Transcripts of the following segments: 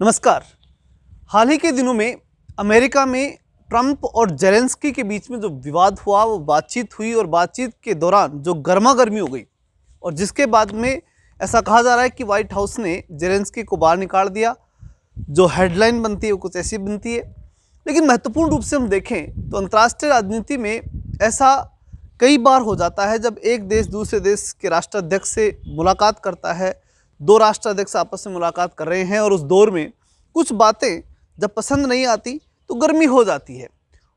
नमस्कार। हाल ही के दिनों में अमेरिका में ट्रंप और जेलेंस्की के बीच में जो विवाद हुआ वो बातचीत हुई और बातचीत के दौरान जो गर्मा गर्मी हो गई और जिसके बाद में ऐसा कहा जा रहा है कि व्हाइट हाउस ने जेलेंस्की को बाहर निकाल दिया। जो हेडलाइन बनती है वो कुछ ऐसी बनती है, लेकिन महत्वपूर्ण रूप से हम देखें तो अंतर्राष्ट्रीय राजनीति में ऐसा कई बार हो जाता है जब एक देश दूसरे देश के राष्ट्राध्यक्ष से मुलाकात करता है। दो राष्ट्राध्यक्ष आपस में मुलाकात कर रहे हैं और उस दौर में कुछ बातें जब पसंद नहीं आती तो गर्मी हो जाती है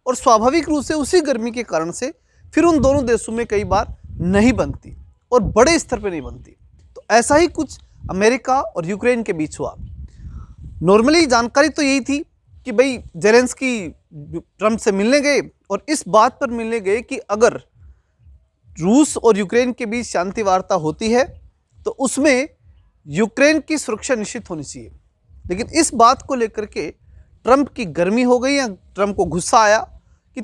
और स्वाभाविक रूप से उसी गर्मी के कारण से फिर उन दोनों देशों में कई बार नहीं बनती और बड़े स्तर पर नहीं बनती। तो ऐसा ही कुछ अमेरिका और यूक्रेन के बीच हुआ। नॉर्मली जानकारी तो यही थी कि भाई जेलेंस्की ट्रंप से मिलने गए और इस बात पर मिलने गए कि अगर रूस और यूक्रेन के बीच शांति वार्ता होती है तो उसमें यूक्रेन की सुरक्षा निश्चित होनी चाहिए। लेकिन इस बात को लेकर के ट्रंप की गर्मी हो गई या ट्रंप को गुस्सा आया कि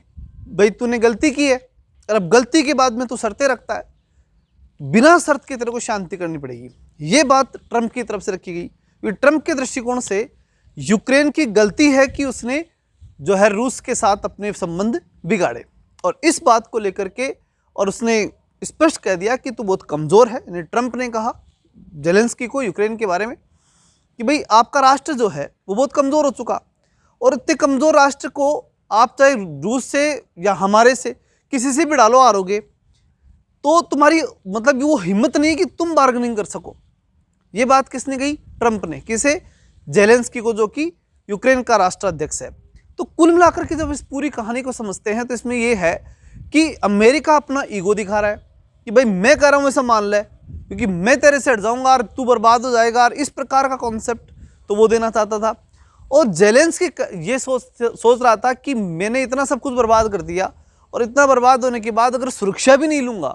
भाई तूने गलती की है और अब गलती के बाद में तू शर्तें रखता है, बिना शर्त के तेरे को शांति करनी पड़ेगी। ये बात ट्रंप की तरफ से रखी गई क्योंकि ट्रंप के दृष्टिकोण से यूक्रेन की गलती है कि उसने जो है रूस के साथ अपने संबंध बिगाड़े और इस बात को लेकर के और उसने स्पष्ट कह दिया कि तू बहुत कमज़ोर है। यानी ट्रंप ने कहा जेलेंस्की को यूक्रेन के बारे में कि भाई आपका राष्ट्र जो है वो बहुत कमज़ोर हो चुका और इतने कमज़ोर राष्ट्र को आप चाहे रूस से या हमारे से किसी से भी डालो आरोगे तो तुम्हारी मतलब वो हिम्मत नहीं कि तुम बार्गेनिंग कर सको। ये बात किसने कही? ट्रंप ने। किसे? जेलेंस्की को, जो कि यूक्रेन का राष्ट्राध्यक्ष है। तो कुल मिलाकर के जब इस पूरी कहानी को समझते हैं तो इसमें यह है कि अमेरिका अपना ईगो दिखा रहा है कि भाई मैं कह रहा हूँ वैसा मान ले क्योंकि मैं तेरे से हट जाऊंगा और तू बर्बाद हो जाएगा, और इस प्रकार का कॉन्सेप्ट तो वो देना चाहता था। और जेलेंस्की ये सोच रहा था कि मैंने इतना सब कुछ बर्बाद कर दिया और इतना बर्बाद होने के बाद अगर सुरक्षा भी नहीं लूँगा,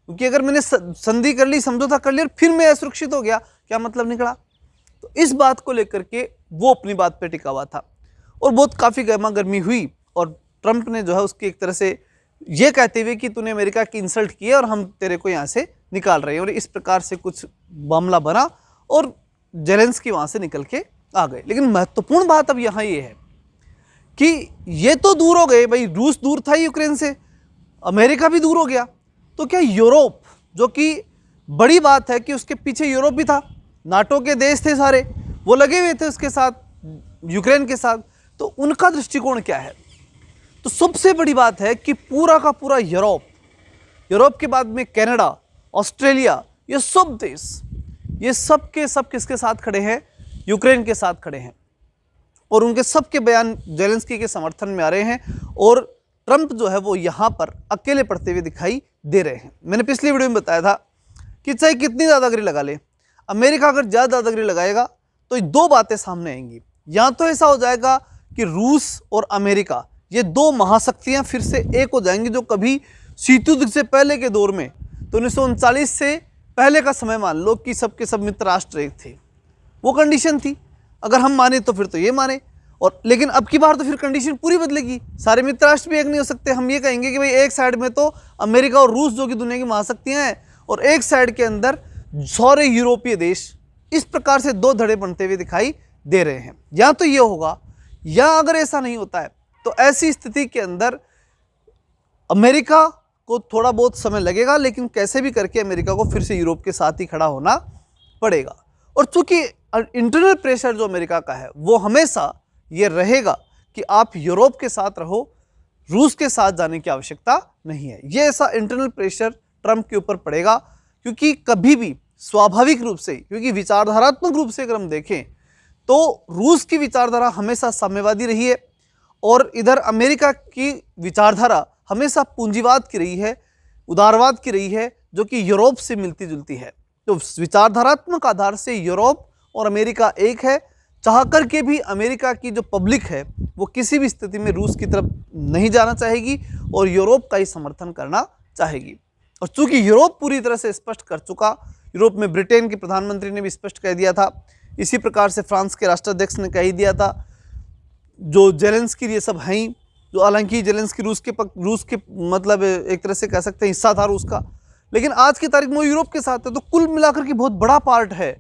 क्योंकि अगर मैंने संधि कर ली, समझौता कर लिया और फिर मैं असुरक्षित हो गया, क्या मतलब निकला। तो इस बात को लेकर के वो अपनी बात पर टिका हुआ था और बहुत काफ़ी गर्मा गर्मी हुई और ट्रंप ने जो है उसकी एक तरह से ये कहते हुए कि तूने अमेरिका की इंसल्ट की है और हम तेरे को यहाँ से निकाल रहे हैं, और इस प्रकार से कुछ मामला बना और जेलेंस्की वहाँ से निकल के आ गए। लेकिन महत्वपूर्ण बात अब यहाँ ये है कि ये तो दूर हो गए, भाई रूस दूर था यूक्रेन से, अमेरिका भी दूर हो गया, तो क्या यूरोप, जो कि बड़ी बात है कि उसके पीछे यूरोप भी था, नाटो के देश थे सारे, वो लगे हुए थे उसके साथ यूक्रेन के साथ, तो उनका दृष्टिकोण क्या है? तो सबसे बड़ी बात है कि पूरा का पूरा यूरोप के बाद में कनाडा, ऑस्ट्रेलिया, ये सब देश, ये सब के सब किसके साथ खड़े हैं? यूक्रेन के साथ खड़े हैं और उनके सबके बयान जेलेंस्की के समर्थन में आ रहे हैं और ट्रंप जो है वो यहाँ पर अकेले पड़ते हुए दिखाई दे रहे हैं। मैंने पिछली वीडियो में बताया था कि चाहे कितनी दादागिरी लगा ले, अमेरिका अगर ज़्यादा दादागिरी लगाएगा तो ये दो बातें सामने आएंगी। या तो ऐसा हो जाएगा कि रूस और अमेरिका, ये दो महाशक्तियाँ फिर से एक हो जाएंगी, जो कभी शीत युद्ध से पहले के दौर में, तो 1939 से पहले का समय मान लो कि सबके सब मित्र राष्ट्र एक थे, वो कंडीशन थी। अगर हम माने तो फिर तो ये माने, और लेकिन अब की बार तो फिर कंडीशन पूरी बदलेगी, सारे मित्र राष्ट्र भी एक नहीं हो सकते। हम ये कहेंगे कि भाई एक साइड में तो अमेरिका और रूस जो कि दुनिया की महाशक्तियाँ हैं और एक साइड के अंदर सारे यूरोपीय देश, इस प्रकार से दो धड़े बनते हुए दिखाई दे रहे हैं। या तो ये होगा, या अगर ऐसा नहीं होता है तो ऐसी स्थिति के अंदर अमेरिका को थोड़ा बहुत समय लगेगा, लेकिन कैसे भी करके अमेरिका को फिर से यूरोप के साथ ही खड़ा होना पड़ेगा। और चूंकि इंटरनल प्रेशर जो अमेरिका का है वो हमेशा ये रहेगा कि आप यूरोप के साथ रहो, रूस के साथ जाने की आवश्यकता नहीं है। ये ऐसा इंटरनल प्रेशर ट्रंप के ऊपर पड़ेगा, क्योंकि कभी भी स्वाभाविक रूप से, क्योंकि विचारधारात्मक रूप से अगर हम देखें तो रूस की विचारधारा हमेशा साम्यवादी रही है और इधर अमेरिका की विचारधारा हमेशा पूंजीवाद की रही है, उदारवाद की रही है, जो कि यूरोप से मिलती जुलती है। तो विचारधारात्मक आधार से यूरोप और अमेरिका एक है। चाह कर के भी अमेरिका की जो पब्लिक है वो किसी भी स्थिति में रूस की तरफ नहीं जाना चाहेगी और यूरोप का ही समर्थन करना चाहेगी। और चूंकि यूरोप पूरी तरह से स्पष्ट कर चुका, यूरोप में ब्रिटेन के प्रधानमंत्री ने भी स्पष्ट कह दिया था, इसी प्रकार से फ्रांस के राष्ट्राध्यक्ष ने कह ही दिया था, जो जेलेंस्की ये सब हैं ही, जो हालांकि जेलेंस्की रूस के मतलब एक तरह से कह सकते हैं हिस्सा था रूस का, लेकिन आज की तारीख में वो यूरोप के साथ है। तो कुल मिलाकर के बहुत बड़ा पार्ट है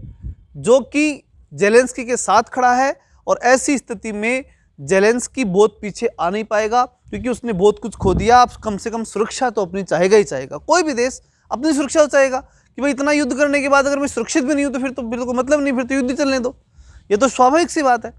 जो कि जेलेंस्की के साथ खड़ा है और ऐसी स्थिति में जेलेंस्की बहुत पीछे आ नहीं पाएगा, क्योंकि उसने बहुत कुछ खो दिया। आप कम से कम सुरक्षा तो अपनी चाहेगा ही चाहेगा। कोई भी देश अपनी सुरक्षा चाहेगा कि भाई इतना युद्ध करने के बाद अगर मैं सुरक्षित भी नहीं हूं तो फिर तो मतलब नहीं, फिर तो युद्ध ही चलने दो। ये तो स्वाभाविक सी बात है।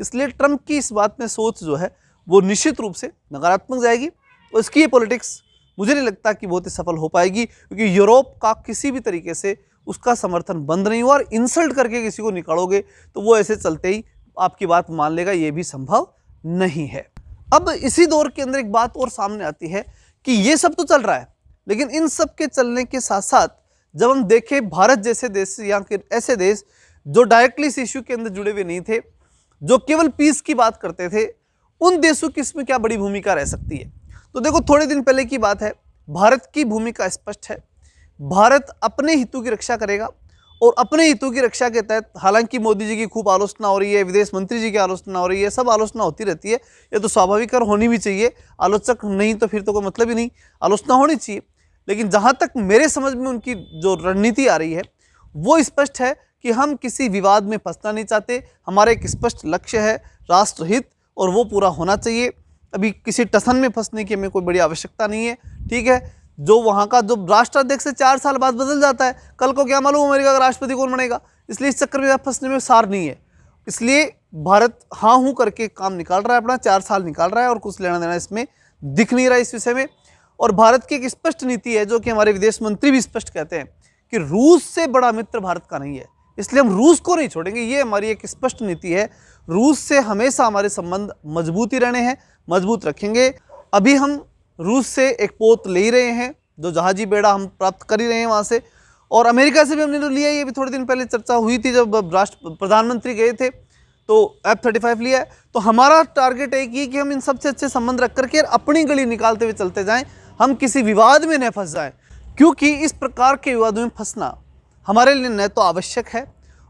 इसलिए ट्रंप की इस बात में सोच जो है वो निश्चित रूप से नकारात्मक जाएगी और इसकी ये पॉलिटिक्स मुझे नहीं लगता कि बहुत ही सफल हो पाएगी, क्योंकि यूरोप का किसी भी तरीके से उसका समर्थन बंद नहीं हुआ और इंसल्ट करके किसी को निकालोगे तो वो ऐसे चलते ही आपकी बात मान लेगा, ये भी संभव नहीं है। अब इसी दौर के अंदर एक बात और सामने आती है कि ये सब तो चल रहा है, लेकिन इन सब के चलने के साथ साथ जब हम देखें भारत जैसे देश या फिर ऐसे देश जो डायरेक्टली इस इश्यू के अंदर जुड़े हुए नहीं थे, जो केवल पीस की बात करते थे, उन देशों की इसमें क्या बड़ी भूमिका रह सकती है। तो देखो, थोड़े दिन पहले की बात है, भारत की भूमिका स्पष्ट है। भारत अपने हितों की रक्षा करेगा और अपने हितों की रक्षा के तहत, हालांकि मोदी जी की खूब आलोचना हो रही है, विदेश मंत्री जी की आलोचना हो रही है, सब आलोचना होती रहती है, ये तो स्वाभाविक और होनी भी चाहिए। आलोचक नहीं तो फिर तो कोई मतलब ही नहीं, आलोचना होनी चाहिए। लेकिन जहाँ तक मेरे समझ में उनकी जो रणनीति आ रही है वो स्पष्ट है कि हम किसी विवाद में फंसना नहीं चाहते। हमारा एक स्पष्ट लक्ष्य है, राष्ट्रहित, और वो पूरा होना चाहिए। अभी किसी टसन में फंसने की हमें कोई बड़ी आवश्यकता नहीं है। ठीक है, जो वहाँ का जो राष्ट्राध्यक्ष से 4 साल बाद बदल जाता है, कल को क्या मालूम अमेरिका का राष्ट्रपति कौन बनेगा, इसलिए इस चक्कर में फंसने में सार नहीं है। इसलिए भारत हाँ हूँ करके काम निकाल रहा है, अपना 4 साल निकाल रहा है और कुछ लेना देना इसमें दिख नहीं रहा इस विषय में। और भारत की एक स्पष्ट नीति है, जो कि हमारे विदेश मंत्री भी स्पष्ट कहते हैं कि रूस से बड़ा मित्र भारत का नहीं है, इसलिए हम रूस को नहीं छोड़ेंगे। ये हमारी एक स्पष्ट नीति है। रूस से हमेशा हमारे संबंध मजबूत ही रहने हैं, मजबूत रखेंगे। अभी हम रूस से एक पोत ले ही रहे हैं, जो जहाजी बेड़ा हम प्राप्त कर ही रहे हैं वहाँ से, और अमेरिका से भी हमने तो लिया। ये भी थोड़े दिन पहले चर्चा हुई थी, जब प्रधानमंत्री गए थे तो F-35 लिया है। तो हमारा टारगेट एक ही कि हम इन सबसे अच्छे संबंध रख करके अपनी गली निकालते हुए चलते जाएं, हम किसी विवाद में न फंस जाएं, क्योंकि इस प्रकार के विवादों में फंसना हमारे लिए न तो आवश्यक है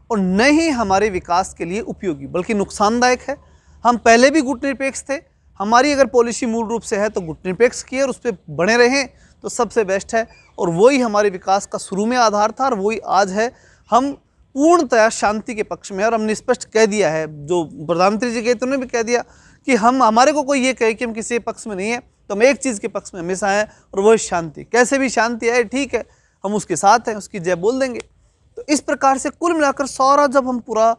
और न ही हमारे विकास के लिए उपयोगी, बल्कि नुकसानदायक है। हम पहले भी गुटनिरपेक्ष थे, हमारी अगर पॉलिसी मूल रूप से है तो गुटनिरपेक्ष की, और उस पर बने रहें तो सबसे बेस्ट है। और वही हमारे विकास का शुरू में आधार था और वही आज है। हम पूर्णतया शांति के पक्ष में, और हमने स्पष्ट कह दिया है, जो प्रधानमंत्री जी गए तो उन्होंने भी कह दिया कि हम, हमारे को कोई ये कहे कि हम किसी पक्ष में नहीं है, तो हम एक चीज़ के पक्ष में हमेशा हैं, और वो शांति। कैसे भी शांति आए ठीक है, हम उसके साथ हैं, उसकी जय बोल देंगे। तो इस प्रकार से कुल मिलाकर सारा, जब हम पूरा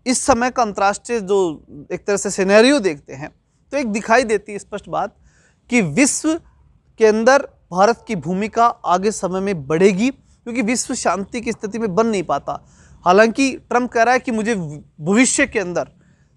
इस समय का अंतर्राष्ट्रीय जो एक तरह से सिनेरियो देखते हैं, तो एक दिखाई देती है स्पष्ट बात कि विश्व के अंदर भारत की भूमिका आगे समय में बढ़ेगी, क्योंकि विश्व शांति की स्थिति में बन नहीं पाता। हालांकि ट्रंप कह रहा है कि मुझे भविष्य के अंदर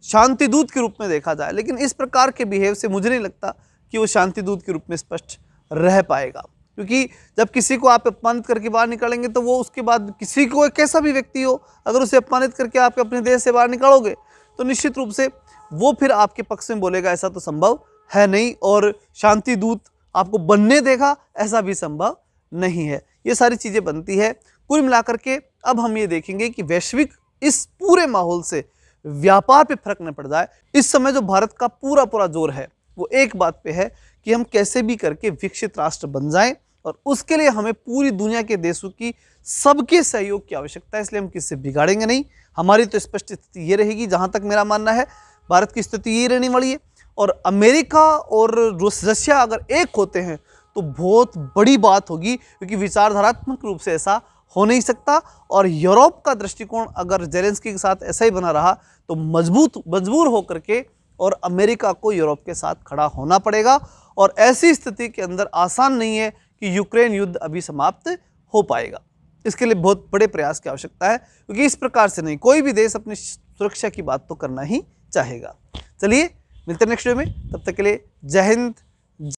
शांति दूत के रूप में देखा जाए, लेकिन इस प्रकार के बिहेव से मुझे नहीं लगता कि वो शांति दूत के रूप में स्पष्ट रह पाएगा। क्योंकि जब किसी को आप अपमानित करके बाहर निकालेंगे तो वो उसके बाद किसी को, कैसा भी व्यक्ति हो, अगर उसे अपमानित करके आप अपने देश से बाहर निकालोगे तो निश्चित रूप से वो फिर आपके पक्ष में बोलेगा, ऐसा तो संभव है नहीं, और शांति दूत आपको बनने देगा, ऐसा भी संभव नहीं है। ये सारी चीज़ें बनती है। कुल मिलाकर के अब हम ये देखेंगे कि वैश्विक इस पूरे माहौल से व्यापार पे फर्क न पड़ जाए। इस समय जो भारत का पूरा पूरा जोर है वो एक बात पे है कि हम कैसे भी करके विकसित राष्ट्र बन जाएं, और उसके लिए हमें पूरी दुनिया के देशों की सबके सहयोग की आवश्यकता है। इसलिए हम किससे बिगाड़ेंगे नहीं। हमारी तो स्पष्ट स्थिति ये रहेगी, जहाँ तक मेरा मानना है भारत की स्थिति ये रहने वाली है। और अमेरिका और रशिया अगर एक होते हैं तो बहुत बड़ी बात होगी, क्योंकि विचारधारात्मक रूप से ऐसा हो नहीं सकता। और यूरोप का दृष्टिकोण अगर जेलेंस्की के साथ ऐसा ही बना रहा तो मजबूर होकर के और अमेरिका को यूरोप के साथ खड़ा होना पड़ेगा। और ऐसी स्थिति के अंदर आसान नहीं है कि यूक्रेन युद्ध अभी समाप्त हो पाएगा। इसके लिए बहुत बड़े प्रयास की आवश्यकता है, क्योंकि इस प्रकार से नहीं, कोई भी देश अपनी सुरक्षा की बात तो करना ही चाहेगा। चलिए मिलते हैं नेक्स्ट वीडियो में, तब तक के लिए जय हिंद,